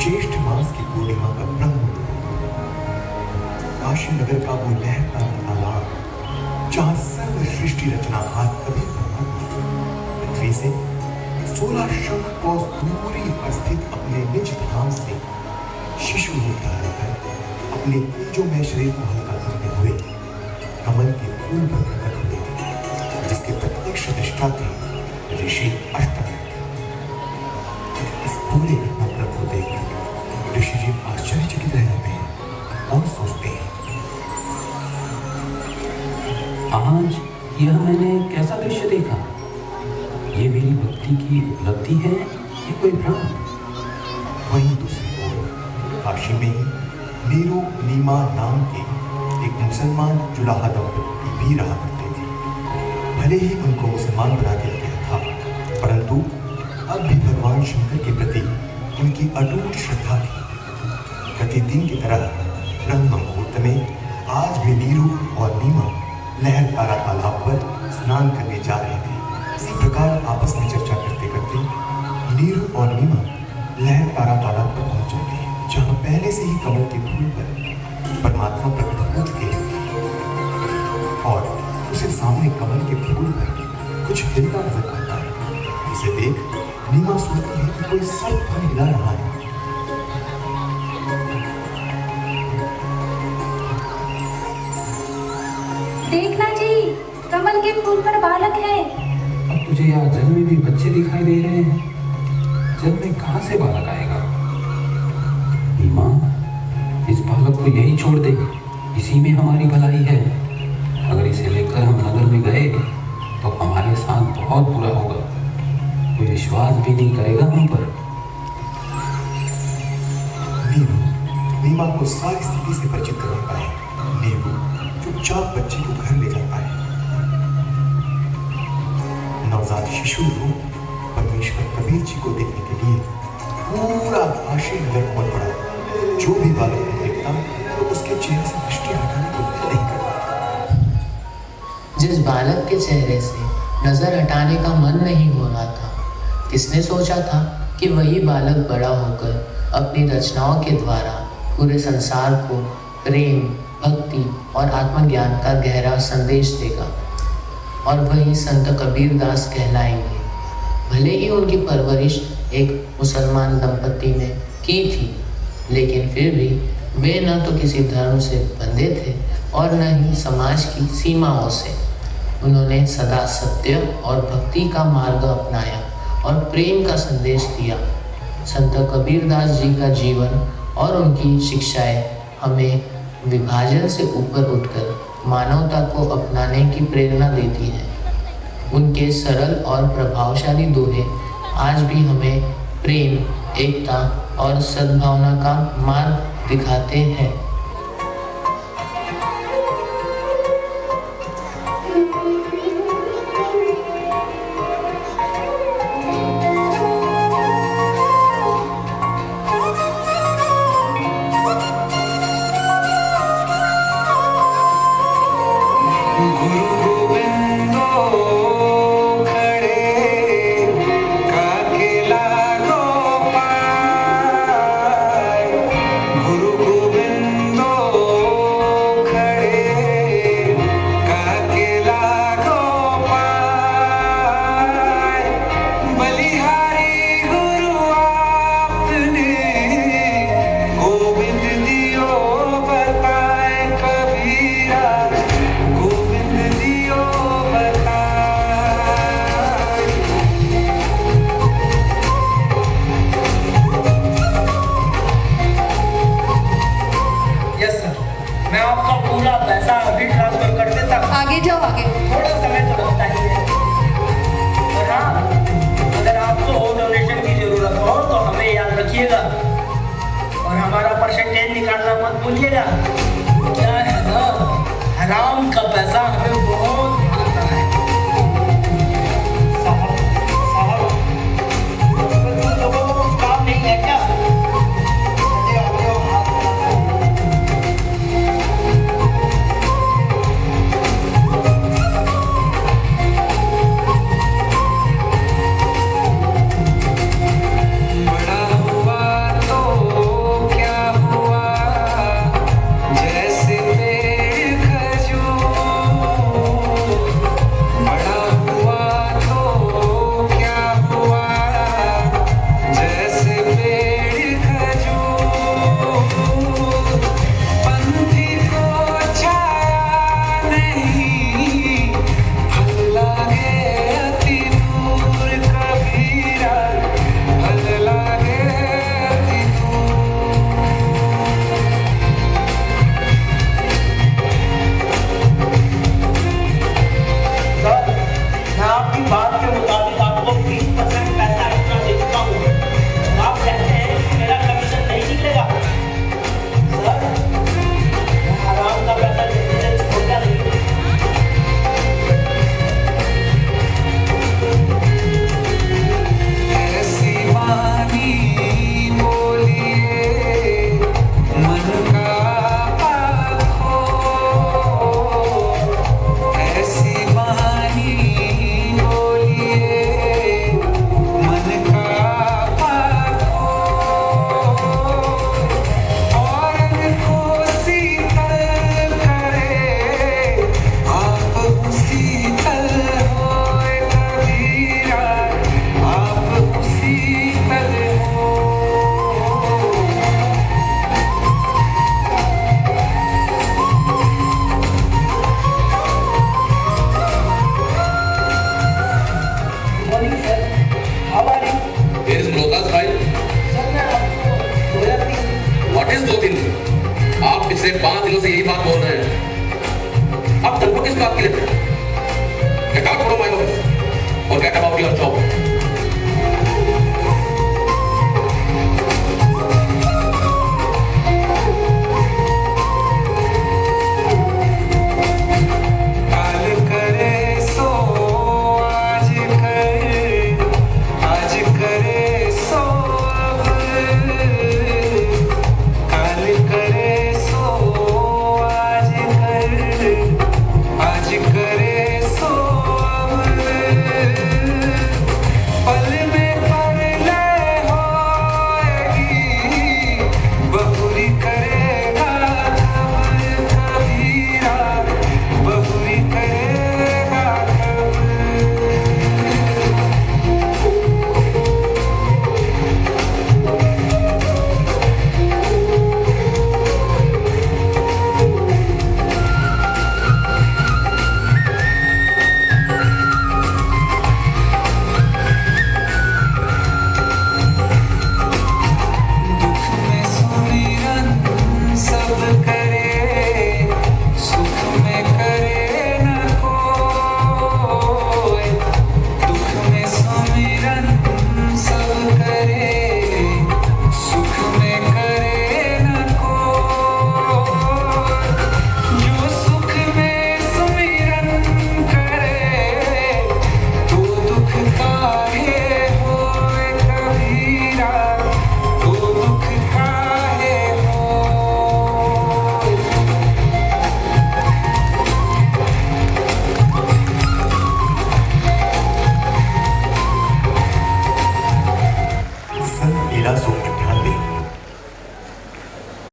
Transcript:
ज्येष्ठ मास की पूर्णिमा का ब्रह्म मुहूर्त, काशी नगर का वो लहरता तालाब जहां सर्व सृष्टि रचना हाथ कभी पृथ्वी से 16 शंख कोस दूरी पर स्थित अपने निज धाम से शिशु रूप धारण कर अपने तेजों में शरीर को हल्का करते हुए कमल के फूल पर प्रकट हुए थे, जिसके प्रत्यक्ष दृष्टा थे ऋषि अष्टम। इस पूरे घटनाक्रम को देख ऋषि जी आश्चर्यचकित रह जाते हैं और सोचते हैं, आज यह मैंने कैसा दृश्य देखा? ये मेरी भक्ति की उपलब्धि है या कोई भ्रम? वहीं दूसरी ओर काशी में ही नीरू नीमा नाम के एक मुसलमान जुलाहा दंपति भी रहा करते थे। भले ही उनको मुसलमान बना दिया गया था, परंतु अब भी भगवान शंकर के प्रति उनकी अटूट श्रद्धा थी। प्रतिदिन की तरह ब्रह्म मुहूर्त में आज भी नीरू और नीमा लहर तारा तालाब पर स्नान करने जा रहे थे। इसी प्रकार आपस में चर्चा करते करते नीरू और नीमा लहर तारा तालाब पर पहुंच जाते हैं, जहां पहले से ही कमल के फूल पर परमात्मा प्रकट हो चुके हैं और उसे सामने कमल के फूल पर कुछ हिलता नजर आता है। इसे देख नीमा सोचती है कि कोई सब फल हिला रहा है। देखना जी, कमल के फूल पर बालक है। अब तुझे यहाँ जल में भी बच्चे दिखाई दे रहे हैं। जल में कहाँ से बालक आएगा? नीमा, इस बालक को यही छोड़ दे, इसी में हमारी भलाई है। अगर इसे लेकर हम नगर में गए तो हमारे साथ बहुत बुरा होगा। कोई विश्वास भी नहीं करेगा हम पर। नीरू नीमा को सारी स्थिति से परिचित कराता है। नीरू चुपचाप बच्चे को घर ले जाता है। नवजात शिशु रूप परमेश्वर कबीर जी को देखने के लिए पूरा काशी नगर पहुंच पड़ा। जो भी बालक को देखता तो उसके चेहरे से दृष्टि हटाने को दिल नहीं करता। जिस बालक के चेहरे से नजर हटाने का मन नहीं हो रहा था, किसने सोचा था कि वही बालक बड़ा होकर अपनी रचनाओं के द्वारा पूरे संसार को प्रेम, भक्ति और आत्मज्ञान का गहरा संदेश देगा और वही संत कबीरदास कहलाएंगे। भले ही उनकी परवरिश एक मुसलमान दंपति ने की थी, लेकिन फिर भी वे न तो किसी धर्म से बंधे थे और न ही समाज की सीमाओं से। उन्होंने सदा सत्य और भक्ति का मार्ग अपनाया और प्रेम का संदेश दिया। संत कबीरदास जी का जीवन और उनकी शिक्षाएं हमें विभाजन से ऊपर उठकर मानवता को अपनाने की प्रेरणा देती हैं। उनके सरल और प्रभावशाली दोहे आज भी हमें प्रेम, एकता और सद्भावना का मार्ग दिखाते हैं। आगे जाओ, आगे। थोड़ा समय तो लगता ही है। और हाँ, अगर आपको और डोनेशन की जरूरत हो तो हमें याद रखिएगा और हमारा परसेंटेज निकालना मत भूलिएगा। क्या है ना, हराम का पैसा हमें बहुत आता है। साहब, तुम लोगों को कुछ काम नहीं है क्या? बड़ा हुआ तो पिछले 5 दिनों से यही बात बोल रहे हैं। अब तनख्वाह किस बात के लिए? Get out from my office or get about your job.